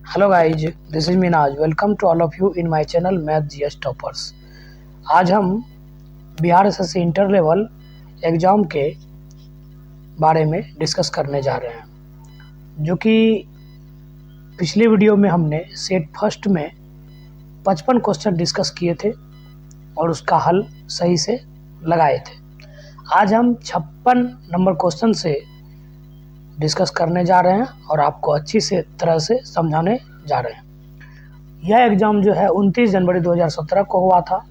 Hello guys, this is Minaj. Welcome to all of you in my channel math GS toppers. आज हम Bihar SSC inter level exam के बारे में discuss करने जा रहे हैं, जो कि पिछले वीडियो में हमने सेट फर्स्ट में 55 क्वेश्चन डिस्कस किए थे और उसका हल सही से लगाए थे। आज हम 56 नंबर क्वेश्चन से डिस्कस करने जा रहे हैं और आपको अच्छी से तरह से समझाने जा रहे हैं। यह एग्ज़ाम जो है 29 जनवरी 2017 को हुआ था।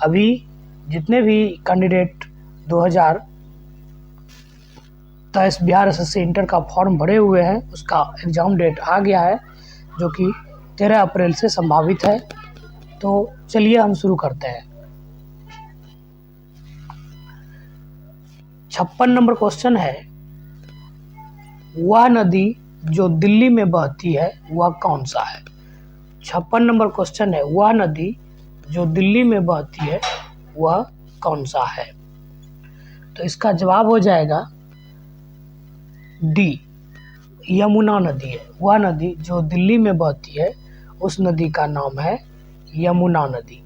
अभी जितने भी कैंडिडेट 2023 बिहार एसएससी इंटर का फॉर्म भरे हुए हैं, उसका एग्ज़ाम डेट आ गया है, जो कि 13 अप्रैल से संभावित है। तो चलिए हम शुरू करते हैं। 56 नंबर क्वेश्चन है, वह नदी जो दिल्ली में बहती है वह कौन सा है। 56 नंबर क्वेश्चन है, वह नदी जो दिल्ली में बहती है वह कौन सा है। तो इसका जवाब हो जाएगा डी, यमुना नदी है। वह नदी जो दिल्ली में बहती है उस नदी का नाम है यमुना नदी।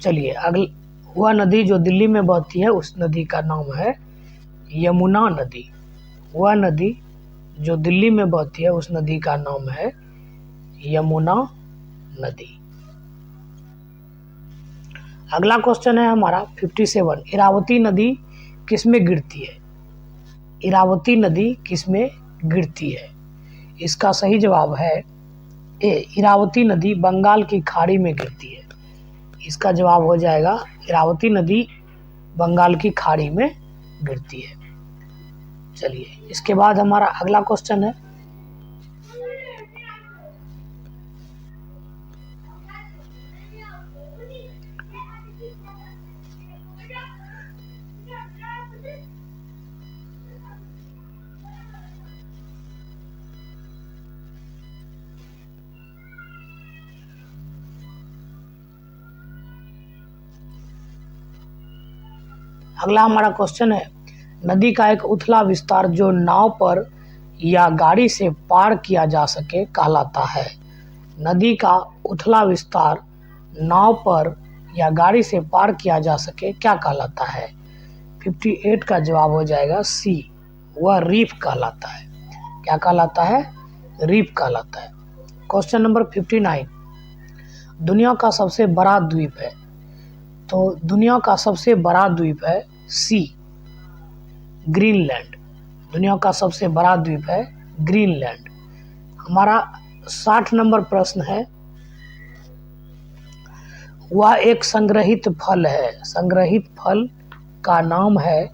चलिए अगली, वह नदी जो दिल्ली में बहती है उस नदी का नाम है यमुना नदी। वह नदी जो दिल्ली में बहती है उस नदी का नाम है यमुना नदी। अगला क्वेश्चन है हमारा 57, इरावती नदी किसमें गिरती है। इरावती नदी किसमें गिरती है। इसका सही जवाब है ए, इरावती नदी बंगाल की खाड़ी में गिरती है। इसका जवाब हो जाएगा इरावती नदी बंगाल की खाड़ी में गिरती है। चलिए इसके बाद हमारा अगला क्वेश्चन है, अगला हमारा क्वेश्चन है, नदी का एक उथला विस्तार जो नाव पर या गाड़ी से पार किया जा सके कहलाता है। नदी का उथला विस्तार नाव पर या गाड़ी से पार किया जा सके क्या कहलाता है। 58 का जवाब हो जाएगा सी, वह रीफ कहलाता है। क्या कहलाता है? रीफ कहलाता है। क्वेश्चन नंबर 59, दुनिया का सबसे बड़ा द्वीप है। तो दुनिया का सबसे बड़ा द्वीप है सी, ग्रीनलैंड। दुनिया का सबसे बड़ा द्वीप है ग्रीनलैंड। हमारा 60 नंबर प्रश्न है, वह एक संग्रहित फल है। संग्रहित फल का नाम है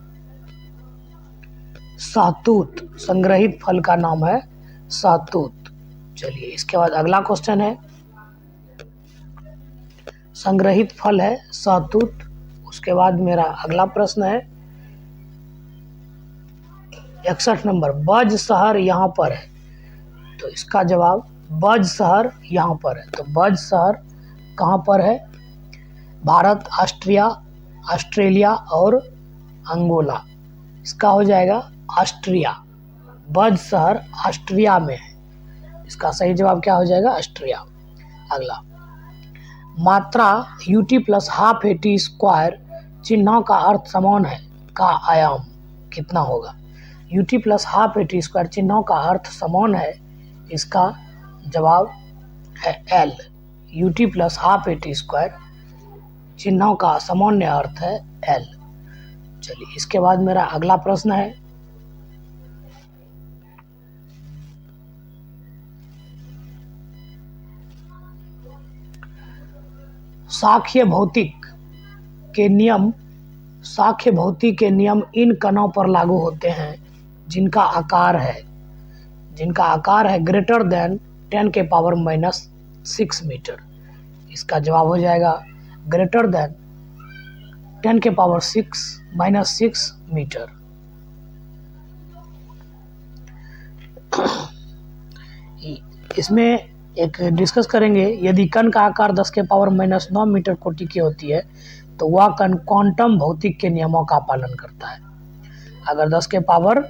सहतूत। संग्रहित फल का नाम है सहतूत। चलिए इसके बाद अगला क्वेश्चन है, संग्रहित फल है सहतूत। उसके बाद मेरा अगला प्रश्न है 61 नंबर, बज शहर यहाँ पर है। तो इसका जवाब बज शहर यहाँ पर है। तो बज शहर कहाँ पर है? भारत, ऑस्ट्रेलिया और अंगोला। इसका हो जाएगा ऑस्ट्रिया। बज शहर ऑस्ट्रिया में है। इसका सही जवाब क्या हो जाएगा? ऑस्ट्रिया। अगला, मात्रा ut plus half eighty square चिन्हों का अर्थ समान है का आयाम कितना होगा। ut plus half eighty square चिन्हों का अर्थ समान है, इसका जवाब है L. ut plus half eighty square चिन्हों का सामान्य अर्थ है एल। चलिए इसके बाद मेरा अगला प्रश्न है, सांख्य भौतिक के नियम इन कणों पर लागू होते हैं जिनका आकार है ग्रेटर देन 10 के पावर माइनस 6 मीटर। इसका जवाब हो जाएगा ग्रेटर देन 10 के पावर 6 माइनस 6 मीटर। इसमें एक डिस्कस करेंगे, यदि कण का आकार 10 के पावर माइनस 9 मीटर कोटि की होती है तो वह कण क्वांटम भौतिक के नियमों का पालन करता है। अगर 10 के पावर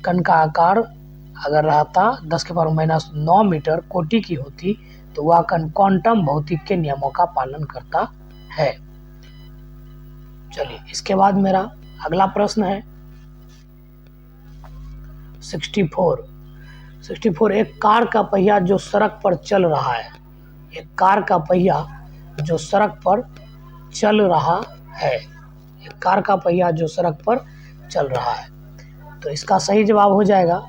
कण का आकार अगर रहता 10 के पावर -9 मीटर कोटि की होती तो वह कण क्वांटम भौतिक के नियमों का पालन करता है। चलिए इसके बाद मेरा अगला प्रश्न है 64। एक कार का पहिया जो सड़क पर चल रहा है। एक कार का पहिया जो सड़क पर चल रहा है। एक कार का पहिया जो सड़क पर चल रहा है। तो इसका सही जवाब हो जाएगा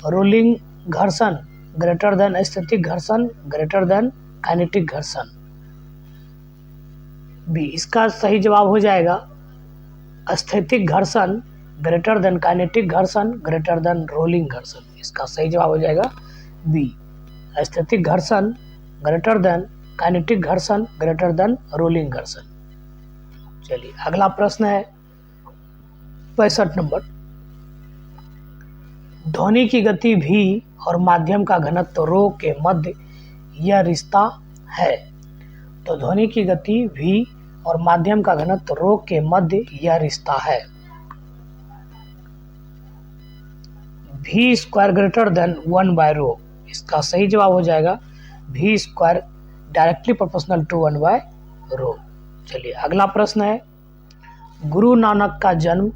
रोलिंग घर्षण ग्रेटर देन स्थैतिक घर्षण ग्रेटर देन काइनेटिक घर्षण। बी, इसका सही जवाब हो जाएगा स्थैतिक घर्षण ग्रेटर देन काइनेटिक घर्षण ग्रेटर देन रोलिंग घर्षण। इसका सही जवाब हो जाएगा बी, स्थैतिक घर्षण ग्रेटर देन काइनेटिक घर्षण ग्रेटर देन रोलिंग घर्षण। चलिए अगला प्रश्न है 65 नंबर। ध्वनि की गति भी और माध्यम का घनत्व रो के मध्य यह रिश्ता है। तो ध्वनि की गति भी और माध्यम का घनत्व रो के मध्य यह रिश्ता है। v स्क्वायर ग्रेटर देन 1/रो। इसका सही जवाब हो जाएगा v square directly proportional to 1/रो। चलिए अगला प्रश्न है गुरु नानक का जन्म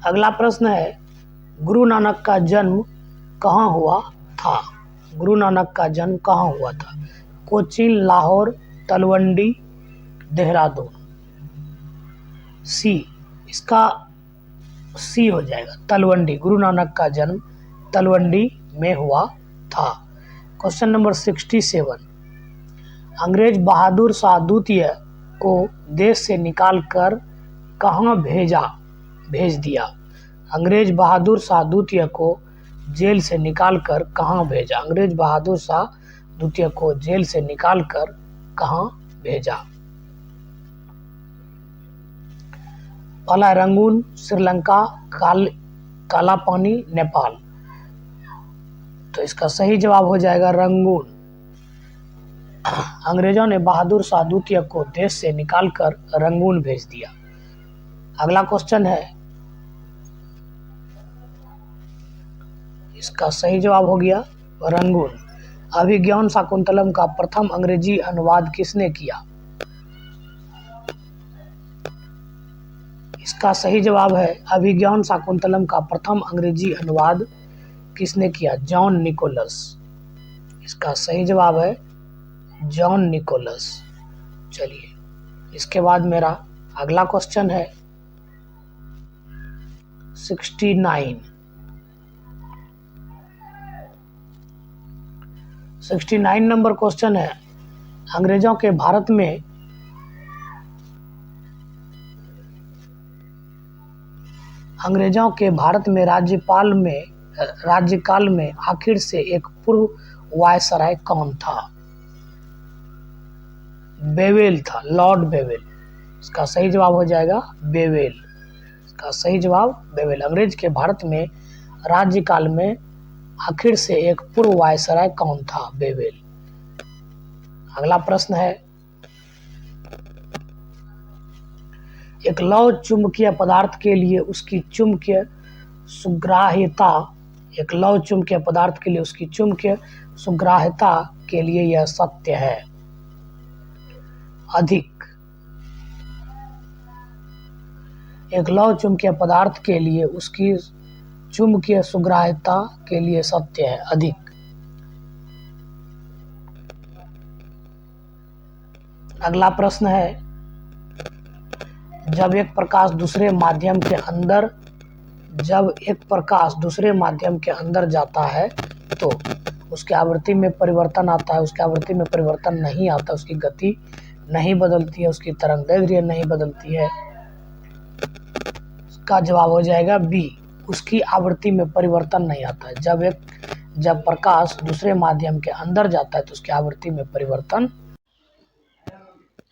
अगला प्रश्न है गुरु नानक का जन्म कहाँ हुआ था। गुरु नानक का जन्म कहाँ हुआ था। कोचीन, लाहौर, तलवंडी, देहरादून। सी, इसका सी हो जाएगा तलवंडी। गुरु नानक का जन्म तलवंडी में हुआ था। Question number 67। अंग्रेज बहादुर शाह द्वितीय को देश से निकालकर कहाँ भेज दिया। अंग्रेज बहादुर शाह द्वितीय को जेल से निकालकर कहाँ भेजा। अंग्रेज बहादुर शाह द्वितीय को जेल से निकालकर कहाँ भेजा। पहला रंगून श्रीलंका, काला पानी नेपाल। तो इसका सही जवाब हो जाएगा रंगून। अंग्रेजों ने बहादुर शाह द्वितीय को देश से निकालकर रंगून भेज दिया। अगला क्वेश्चन है इसका सही जवाब हो गया रंगून। अभिज्ञान शाकुंतलम का प्रथम अंग्रेजी अनुवाद किसने किया। इसका सही जवाब है अभिज्ञान शाकुंतलम का प्रथम अंग्रेजी अनुवाद किसने किया। John Nicholas. इसका सही जवाब है जॉन निकोलस। चलिए इसके बाद मेरा अगला क्वेश्चन है 69 नंबर क्वेश्चन है अंग्रेजों के भारत में राज्यकाल में आखिर से एक पूर्व वायसराय कौन था। बेवेल था, लॉर्ड बेवेल। इसका सही जवाब हो जाएगा बेवेल। इसका सही जवाब बेवेल। अंग्रेज के भारत में राज्यकाल में आखिर से एक पूर्व वायसराय कौन था। बेवेल। अगला प्रश्न है एक लौह चुंबकीय पदार्थ के लिए उसकी चुंबकीय सुग्राह्यता के लिए यह सत्य है। अधिक। एक लौह चुंबकीय पदार्थ के लिए उसकी चुंबकीय सुग्राह्यता के लिए सत्य है। अधिक। अगला प्रश्न है जब एक प्रकाश दूसरे माध्यम के अंदर जाता है तो उसकी आवृत्ति में परिवर्तन आता है, उसकी आवृत्ति में परिवर्तन नहीं आता, उसकी गति नहीं बदलती है, उसकी तरंगदैर्घ्य नहीं बदलती है। इसका जवाब हो जाएगा बी, उसकी आवृत्ति में परिवर्तन नहीं आता है। जब एक जब प्रकाश दूसरे माध्यम के अंदर जाता है तो उसकी आवृत्ति में परिवर्तन।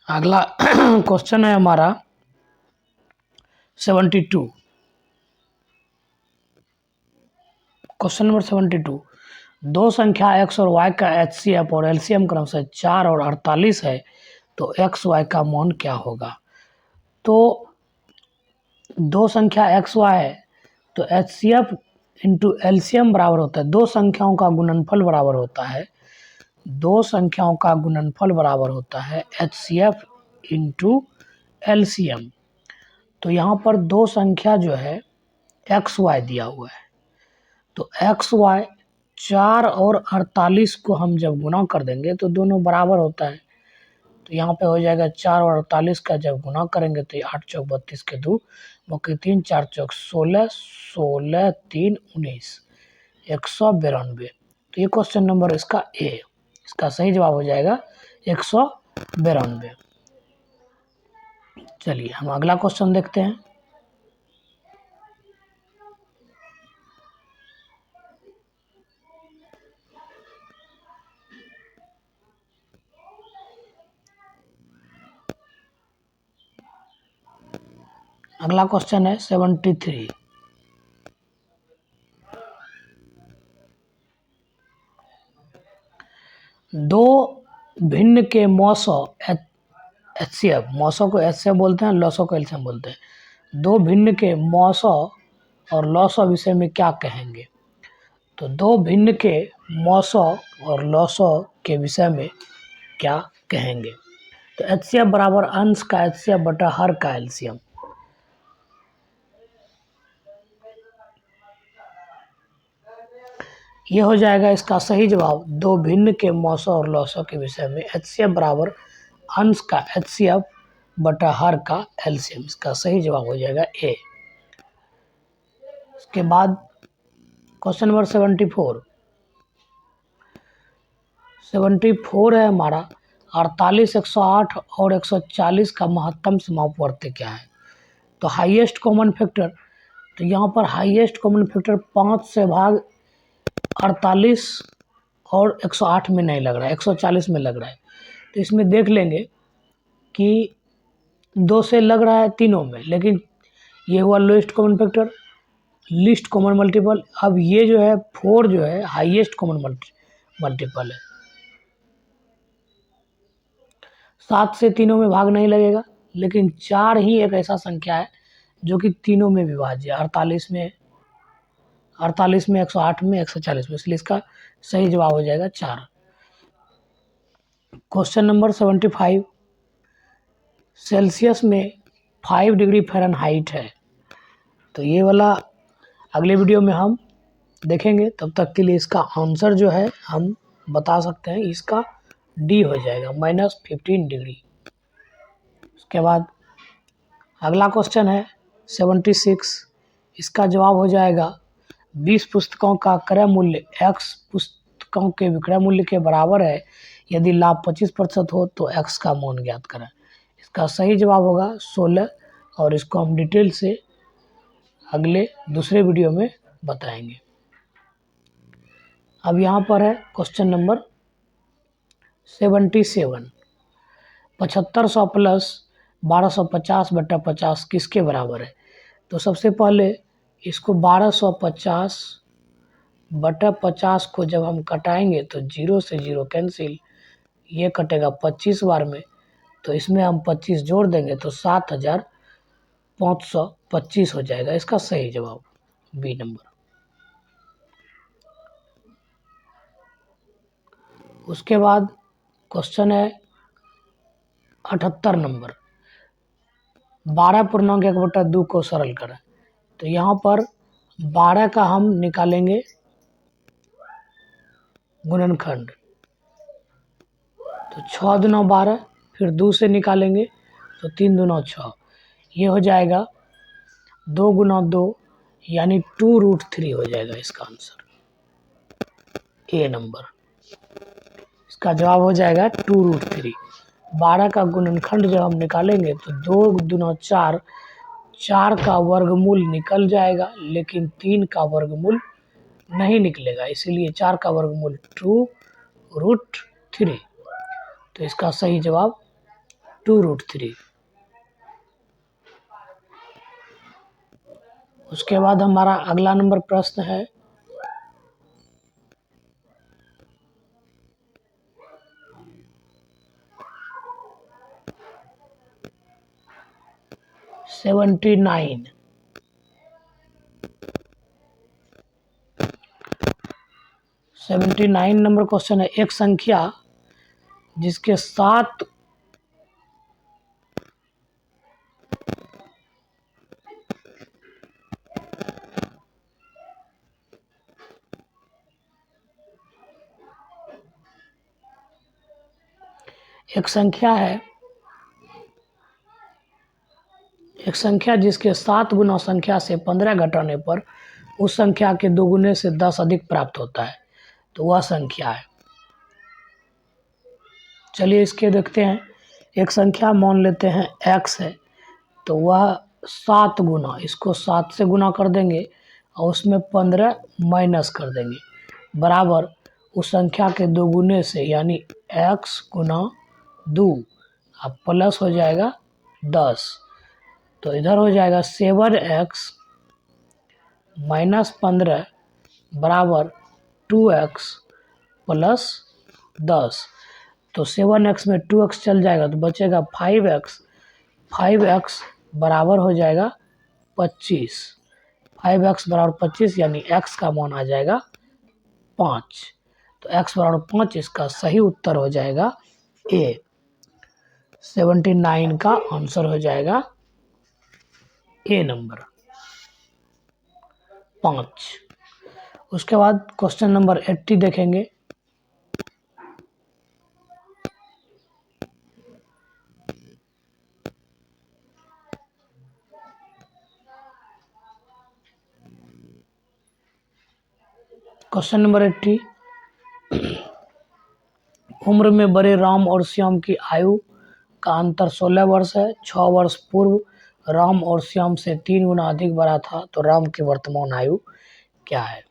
अगला क्वेश्चन है हमारा 72। क्वेश्चन नंबर 72, दो संख्या x और y का HCF और LCM क्रमशः 4 और 48 है, तो x y का मान क्या होगा। तो दो संख्या x y है तो HCF इंटू LCM बराबर होता है, दो संख्याओं का गुणनफल बराबर होता है, दो संख्याओं का गुणनफल बराबर होता है HCF इंटू LCM। तो यहाँ पर दो संख्या जो है एक्स वाई दिया हुआ है, तो एक्स वाई 4 और 48 को हम जब गुना कर देंगे तो दोनों बराबर होता है। तो यहाँ पे हो जाएगा 4 और 48 का जब गुना करेंगे तो 8 चौक 32 के 2 बाकी 3 4 चौक 16 16 3 19 192। तो ये क्वेश्चन नंबर इसका ए, इसका सही जवाब हो जाएगा 192। चलिए हम अगला क्वेश्चन देखते हैं। अगला क्वेश्चन है 73। दो भिन्न के मौसो HCF, मौसो को HCF बोलते हैं, लॉसो को LCM बोलते हैं। दो भिन्न के मौसो और लॉसो विषय में क्या कहेंगे। तो दो भिन्न के मौसो और लॉसो के विषय में क्या कहेंगे। तो HCF बराबर अंश का HCF बटा हर का LCM। ये हो जाएगा इसका सही जवाब। दो भिन्न के मौसो और लॉसो के विषय में HCF बराबर अंश का HCF बटा हर का LCM। इसका सही जवाब हो जाएगा ए। इसके बाद क्वेश्चन नंबर 74। 74 है हमारा 48, 108 और 140 का महत्तम समापवर्ती क्या है। तो हाईएस्ट कॉमन फैक्टर, तो यहाँ पर हाईएस्ट कॉमन फैक्टर 5 से भाग 48 और 108 में नहीं लग रहा है, 140 में लग रहा है। तो इसमें देख लेंगे कि 2 से लग रहा है तीनों में, लेकिन ये हुआ lowest common factor, least common multiple. अब ये जो है 4 जो है हाईएस्ट कॉमन मल्टीपल है। 7 से तीनों में भाग नहीं लगेगा, लेकिन 4 ही एक ऐसा संख्या है जो कि तीनों में विभाज्य है, 48 में 108 में 140 में, इसलिए इसका सही जवाब हो जाएगा 4। Question number 75। सेल्सियस में 5 डिग्री फ़ारेनहाइट है। तो ये वाला अगले वीडियो में हम देखेंगे, तब तक के लिए इसका आंसर जो है हम बता सकते हैं, इसका डी हो जाएगा -15 डिग्री। उसके बाद अगला क्वेश्चन है 76। इसका जवाब हो जाएगा 20 पुस्तकों का क्रय मूल्य x पुस्तकों के विक्रय मूल्य के बराबर है, यदि लाभ 25% हो तो x का मान ज्ञात करें। इसका सही जवाब होगा 16 और इसको हम डिटेल से अगले दूसरे वीडियो में बताएंगे। अब यहाँ पर है क्वेश्चन नंबर 77। 7500 प्लस 1250 बटा 50 किसके बराबर है। तो सबसे पहले इसको 1250 बटा 50 को जब हम कटाएंगे तो 0 से 0 कैंसिल, ये कटेगा 25 बार में, तो इसमें हम 25 जोड़ देंगे तो 7525 हो जाएगा। इसका सही जवाब बी नंबर। उसके बाद क्वेश्चन है 78 नंबर। 12 पूर्णांक 1/2 को सरल करें। तो यहाँ पर 12 का हम निकालेंगे गुणनखंड, तो 6 दूना 12, फिर 2 से निकालेंगे तो 3 दूना 6, ये हो जाएगा 2 गुना 2 यानी 2√3 हो जाएगा इसका आंसर, ए नंबर। इसका जवाब हो जाएगा 2√3। 12 का गुणनखंड जब हम निकालेंगे तो 2 दूना 4, 4 का वर्गमूल निकल जाएगा, लेकिन 3 का वर्गमूल नहीं निकलेगा, इसीलिए 4 का वर्गमूल 2√3। तो इसका सही जवाब 2√3। उसके बाद हमारा अगला नंबर प्रश्न है 79। 79 नंबर क्वेश्चन है, एक संख्या जिसके सात एक संख्या जिसके 7 गुना संख्या से 15 घटाने पर उस संख्या के 2 गुने से 10 अधिक प्राप्त होता है, तो वह संख्या है। चलिए इसके देखते हैं। एक संख्या मान लेते हैं x है, तो वह 7 गुना, इसको 7 से गुना कर देंगे और उसमें 15 माइनस कर देंगे, बराबर उस संख्या के 2 गुने से यानी x गुना 2 अब प्लस हो जाएगा 10। तो इधर हो जाएगा 7x माइनस 15 बराबर 2x प्लस 10। तो 7x में 2x चल जाएगा तो बचेगा 5x। 5x बराबर हो जाएगा 25। 5x बराबर 25 यानी x का मान आ जाएगा 5। तो x बराबर 5 इसका सही उत्तर हो जाएगा A। 79 का आंसर हो जाएगा A नंबर 5। उसके बाद क्वेश्चन नंबर 80 देखेंगे। क्वेश्चन नंबर 80, उम्र में बड़े राम और श्याम की आयु का अंतर 16 वर्ष है। 6 वर्ष पूर्व राम और श्याम से 3 गुना अधिक बड़ा था, तो राम की वर्तमान आयु क्या है?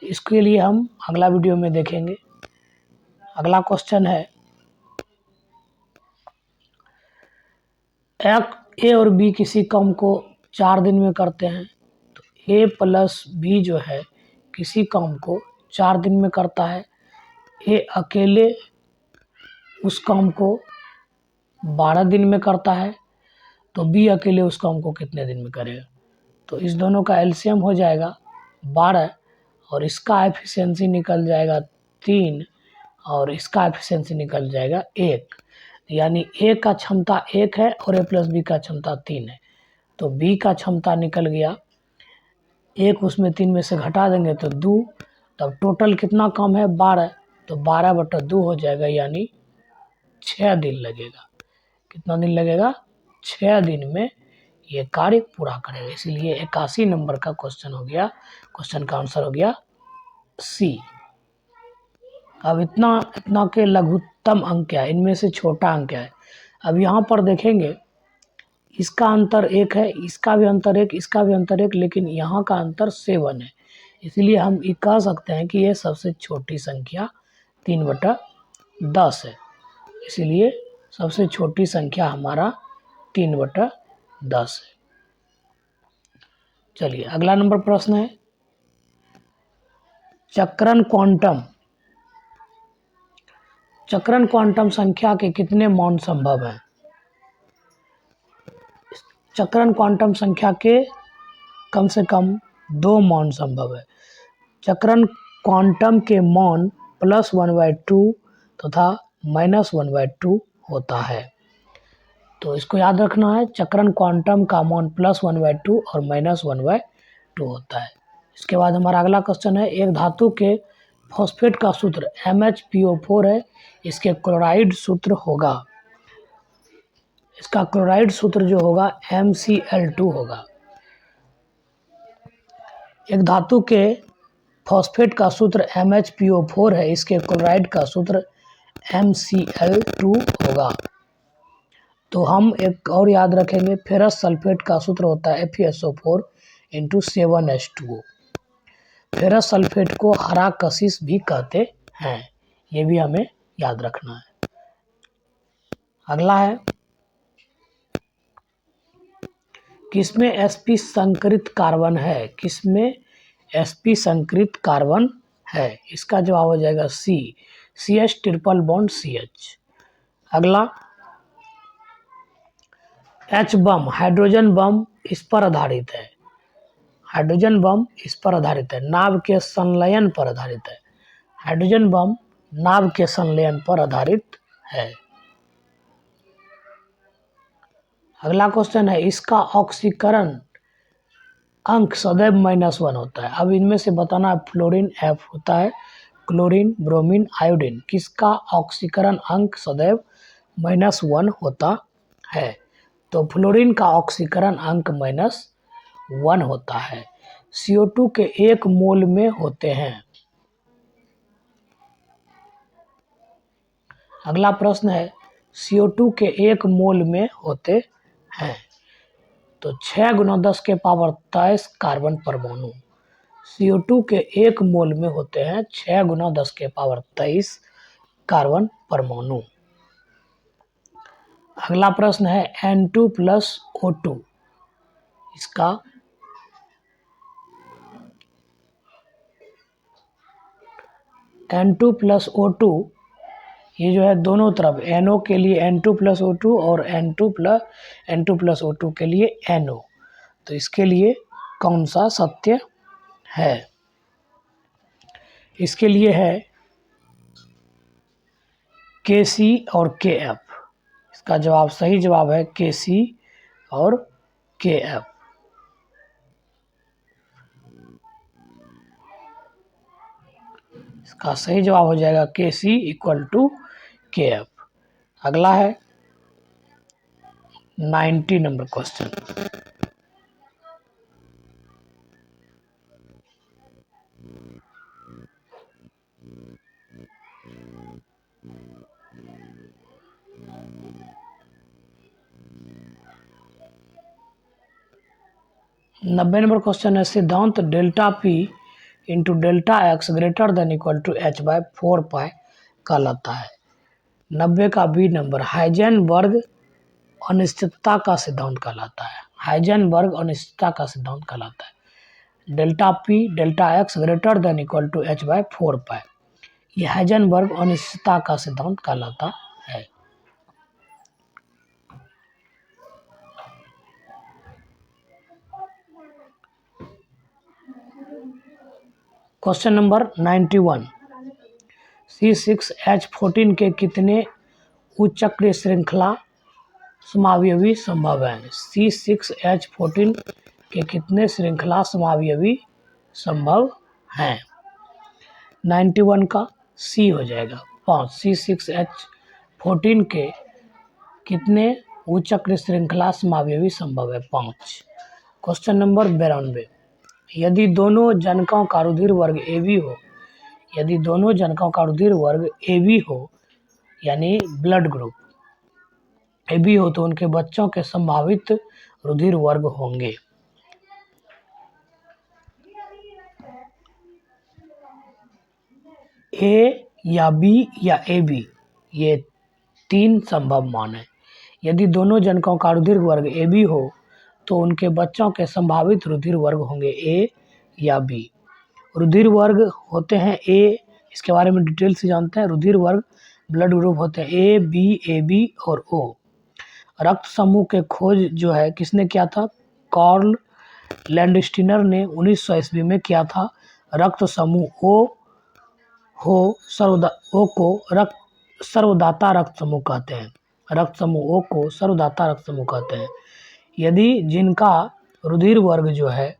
इसके लिए हम अगला वीडियो में देखेंगे। अगला क्वेश्चन है, ए और बी किसी काम को 4 दिन में करते हैं, तो ए प्लस बी जो है किसी काम को 4 दिन में करता है। ए अकेले उस काम को 12 दिन में करता है, तो बी अकेले उस काम को कितने दिन में करेगा? तो इस दोनों का एलसीएम हो जाएगा 12 और इसका एफिशिएंसी निकल जाएगा 3 और इसका एफिशिएंसी निकल जाएगा 1। यानी ए का क्षमता 1 है और ए प्लस बी का क्षमता 3 है। तो बी का क्षमता निकल गया 1, उसमें 3 में से घटा देंगे तो 2, तब टोटल कितना काम है 12, तो 12/2 हो जाएगा, यानी 6 दिन लगेगा। कितना दिन लगेगा? 6 दिन में ये कार्य पूरा करेगा। इसलिए 81 नंबर का क्वेश्चन हो गया, क्वेश्चन का आंसर हो गया सी। अब इतना के लघुत्तम अंक क्या है, इनमें से छोटा अंक क्या है? अब यहाँ पर देखेंगे इसका अंतर 1 है, इसका भी अंतर 1, इसका भी अंतर 1, लेकिन यहाँ का अंतर 7 है। इसलिए हम ये कह सकते हैं कि ये सबसे छोटी संख्या 3/10 है। इसीलिए सबसे छोटी संख्या हमारा 3/10 है। चलिए अगला नंबर प्रश्न है, चक्रण क्वांटम संख्या के कितने मान संभव हैं? चक्रण क्वांटम संख्या के कम से कम 2 मान संभव है। चक्रण क्वांटम के मान +1/2 तथा -1/2 होता है। तो इसको याद रखना है, चक्रण क्वांटम का मान +1/2 और -1/2 होता है। इसके बाद हमारा अगला क्वेश्चन है, एक धातु के फॉस्फेट का सूत्र MHPO4 है, इसके क्लोराइड सूत्र होगा, इसका क्लोराइड सूत्र जो होगा MCl2 होगा। एक धातु के फॉस्फेट का सूत्र MHPO4 है, इसके क्लोराइड का सूत्र MCl2 होगा। तो हम एक और याद रखेंगे, फेरस सल्फेट का सूत्र होता है FeSO4 × 7H2O। फेरस सल्फेट को हरा कशिश भी कहते हैं, ये भी हमें याद रखना है। अगला है, किसमें sp संकरित कार्बन है? किसमें sp संकरित कार्बन है? इसका जवाब हो जाएगा सी, CH ट्रिपल बॉन्ड CH। अगला, H बम, हाइड्रोजन बम इस पर आधारित है। हाइड्रोजन बम इस पर आधारित है, नाभ के संलयन पर आधारित है। हाइड्रोजन बम नाभ के संलयन पर आधारित है। अगला क्वेश्चन है, इसका ऑक्सीकरण अंक सदैव -1 होता है। अब इनमें से बताना है, फ्लोरीन F होता है, क्लोरीन, ब्रोमीन, आयोडीन, किसका ऑक्सीकरण अंक सदैव -1 होता है? तो फ्लोरीन का ऑक्सीकरण अंक -1 होता है। CO2 के 1 मोल में होते हैं। अगला प्रश्न है, CO2 के 1 मोल में होते हैं। तो 6 × 10⁻23 कार्बन परमाणु CO2 के 1 मोल में होते हैं 6 × 10⁻23 कार्बन परमाणु। अगला प्रश्न है, N2 + O2, इसका N2 + O2, ये जो है दोनों तरफ NO के लिए N2 + O2 और N2 + O2 के लिए NO, तो इसके लिए कौन सा सत्य है? इसके लिए है KC और KF। इसका जवाब, सही जवाब है KC और KF। इसका सही जवाब हो जाएगा KC = KF। अगला है 90 नंबर क्वेश्चन। नब्बे नंबर क्वेश्चन है, सिद्धांत delta P × delta X > H/4π कहलाता है। 90 का बी नंबर, हाइजेनबर्ग अनिश्चितता का सिद्धांत कहलाता है। हाइजेनबर्ग अनिश्चितता का सिद्धांत कहलाता है। Delta P delta X > H/4π, ये हाइजेनबर्ग अनिश्चितता का सिद्धांत कहलाता है। क्वेश्चन नंबर 91, C6H14 के कितने उच्चक्रिय श्रृंखला समावयवी संभव हैं? C6H14 के कितने श्रृंखला समावयवी संभव हैं? 91 का सी हो जाएगा 5। C6H14 के कितने उच्चक्रिय श्रृंखला समावयवी संभव है? 5। क्वेश्चन नंबर 92, यदि दोनों जनकों का रुधिर वर्ग AB हो, यदि दोनों जनकों का रुधिर वर्ग AB हो, यानी ब्लड ग्रुप AB हो, तो उनके बच्चों के संभावित रुधिर वर्ग होंगे। A या B या AB, ये 3 संभव मान है। यदि दोनों जनकों का रुधिर वर्ग AB हो, तो उनके बच्चों के संभावित रुधिर वर्ग होंगे A या B। रुधिर वर्ग होते हैं A, इसके बारे में डिटेल से जानते हैं। रुधिर वर्ग ब्लड ग्रुप होते हैं A, B, AB और O। रक्त समूह के खोज जो है किसने किया था? कार्ल लैंडस्टीनर ने 1900 ईस्वी में किया था। रक्त समूह O को सर्वदाता रक्त समूह कहते हैं। रक्त समूह O को सर्वदाता रक्त समूह कहते हैं। यदि जिनका रुधिर वर्ग जो है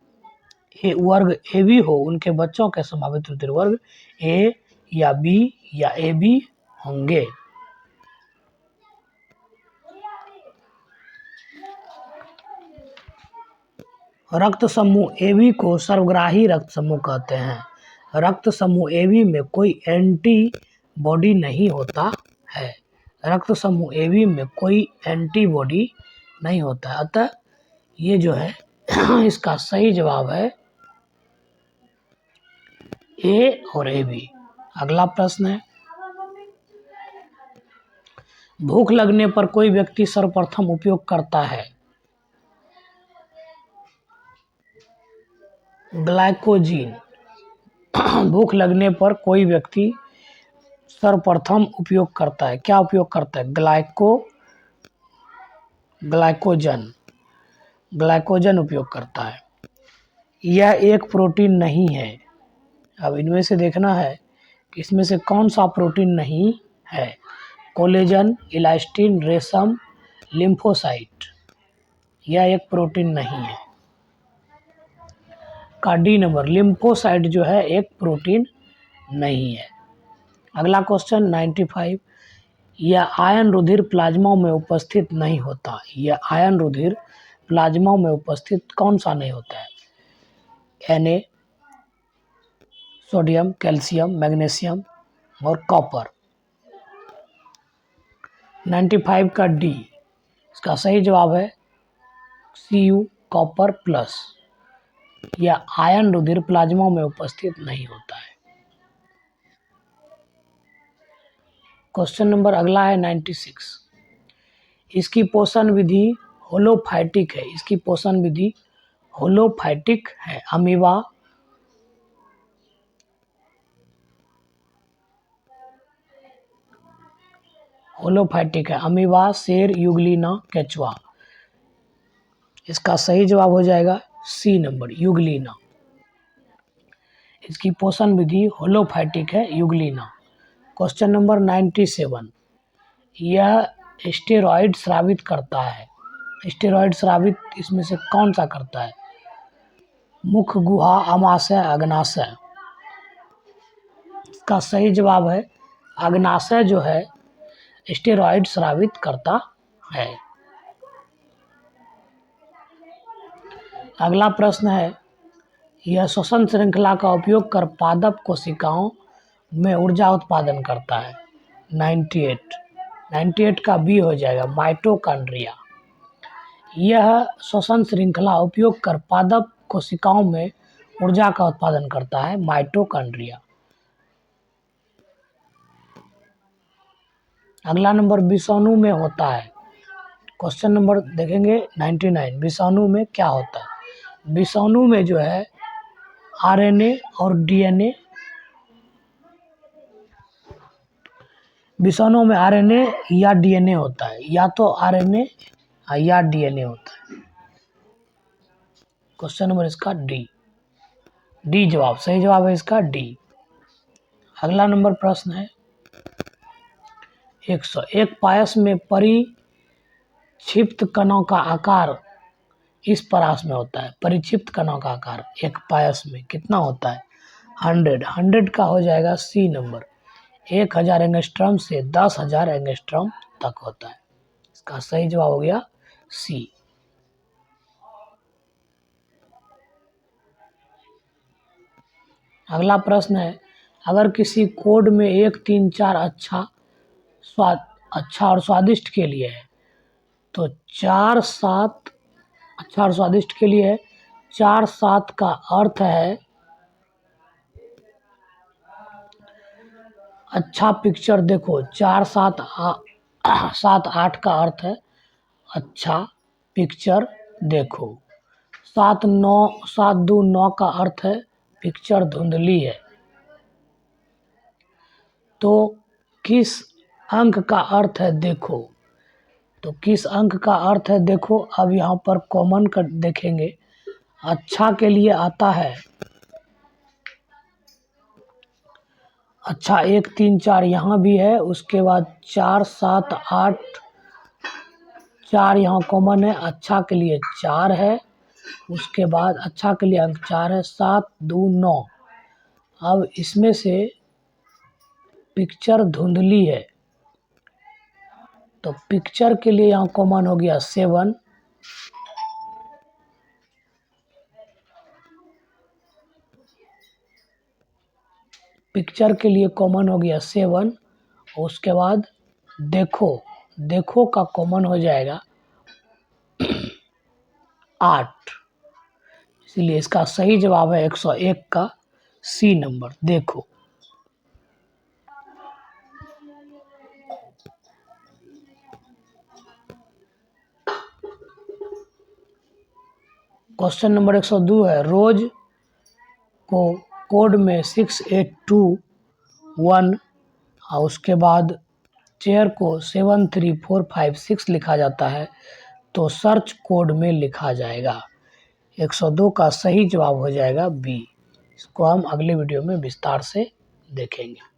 वर्ग AB हो, उनके बच्चों के संभावित रुधिर वर्ग A या B या AB होंगे। रक्त समूह AB को सर्वग्राही रक्त समूह कहते हैं। रक्त समूह AB में कोई एंटीबॉडी नहीं होता है। रक्त समूह AB में कोई एंटीबॉडी नहीं होता है। अतः ये जो है इसका सही जवाब है ए और ए बी। अगला प्रश्न है, भूख लगने पर कोई व्यक्ति सर्वप्रथम उपयोग करता है ग्लाइकोजीन। भूख लगने पर कोई व्यक्ति सर्वप्रथम उपयोग करता है, क्या उपयोग करता है? ग्लाइकोजन उपयोग करता है। यह एक प्रोटीन नहीं है। अब इनमें से देखना है कि इसमें से कौन सा प्रोटीन नहीं है। कोलेजन, इलास्टिन, रेशम, लिम्फोसाइट। यह एक प्रोटीन नहीं है। का डी नंबर, लिम्फोसाइट जो है एक प्रोटीन नहीं है। अगला क्वेश्चन 95, यह आयन रुधिर प्लाज्मा में उपस्थित नहीं होता। यह आयन रुधिर प्लाज्मा में उपस्थित कौन सा नहीं होता है? Na, सोडियम, कैल्शियम, मैग्नीशियम और कॉपर। 95 का डी, इसका सही जवाब है Cu, कॉपर प्लस। यह आयन रुधिर प्लाज्मा में उपस्थित नहीं होता है। क्वेश्चन नंबर अगला है 96, इसकी पोषण विधि होलोफाइटिक है। इसकी पोषण विधि होलोफाइटिक है। अमीबा, होलोफाइटिक है। अमीबा, शेर, युगलिना, केचुआ। इसका सही जवाब हो जाएगा सी नंबर, युगलिना। इसकी पोषण विधि होलोफाइटिक है, युगलिना। क्वेश्चन नंबर 97, यह स्टेरॉइड स्रावित करता है। स्टेरॉइड स्रावित इसमें से कौन सा करता है? मुख, गुहा, अमाशय, अग्नाशय। इसका सही जवाब है अग्नाशय जो है स्टेरॉइड स्रावित करता है। अगला प्रश्न है, यह श्वसन श्रृंखला का उपयोग कर पादप कोशिकाओं में ऊर्जा उत्पादन करता है। 98 का बी हो जाएगा, माइटोकॉन्ड्रिया। यह श्वसन श्रृंखला उपयोग कर पादप कोशिकाओं में ऊर्जा का उत्पादन करता है, माइटोकॉन्ड्रिया। अगला नंबर विषाणु में होता है। क्वेश्चन नंबर देखेंगे 99, विषाणु में क्या होता है? विषाणु में जो है आरएनए और डीएनए, विषाणु में आरएनए या डीएनए होता है, या तो आरएनए या डीएनए होता है। क्वेश्चन नंबर इसका डी जवाब, सही जवाब है इसका डी। अगला नंबर प्रश्न है 100, एक पायस में परिक्षिप्त कणों का आकार इस परास में होता है। परिक्षिप्त कणों का आकार एक पायस में कितना होता है? 100 का हो जाएगा सी नंबर, 1000 एंगस्ट्रॉम से 10,000 एंगस्ट्रॉम तक होता है। इसका सही जवाब हो गया सी। अगला प्रश्न है, अगर किसी कोड में 1, 3, 4 अच्छा और स्वादिष्ट के लिए है, तो 4, 7 अच्छा और स्वादिष्ट के लिए है, 4, 7 का अर्थ है अच्छा पिक्चर देखो। 4, 7, 7, 8 का अर्थ है अच्छा पिक्चर देखो। 7, 9, 7, 2, 9 का अर्थ है पिक्चर धुंधली है। तो किस अंक का अर्थ है देखो? तो किस अंक का अर्थ है देखो? अब यहाँ पर कॉमन कर देखेंगे। अच्छा के लिए आता है अच्छा 1, 3, 4 यहाँ भी है, उसके बाद 4, 7, 8, 4 यहाँ कॉमन है, अच्छा के लिए 4 है, उसके बाद अच्छा के लिए अंक 4 है, 7, 2, 9। अब इसमें से पिक्चर धुंधली है, तो पिक्चर के लिए यहाँ कॉमन हो गया 7, पिक्चर के लिए कॉमन हो गया 7। उसके बाद देखो का कॉमन हो जाएगा 8। इसलिए इसका सही जवाब है 101 का सी नंबर देखो। क्वेश्चन नंबर 102 है, रोज को कोड में 6821 और उसके बाद चेयर को 73456 लिखा जाता है, तो सर्च कोड में लिखा जाएगा। 102 का सही जवाब हो जाएगा बी। इसको हम अगले वीडियो में विस्तार से देखेंगे।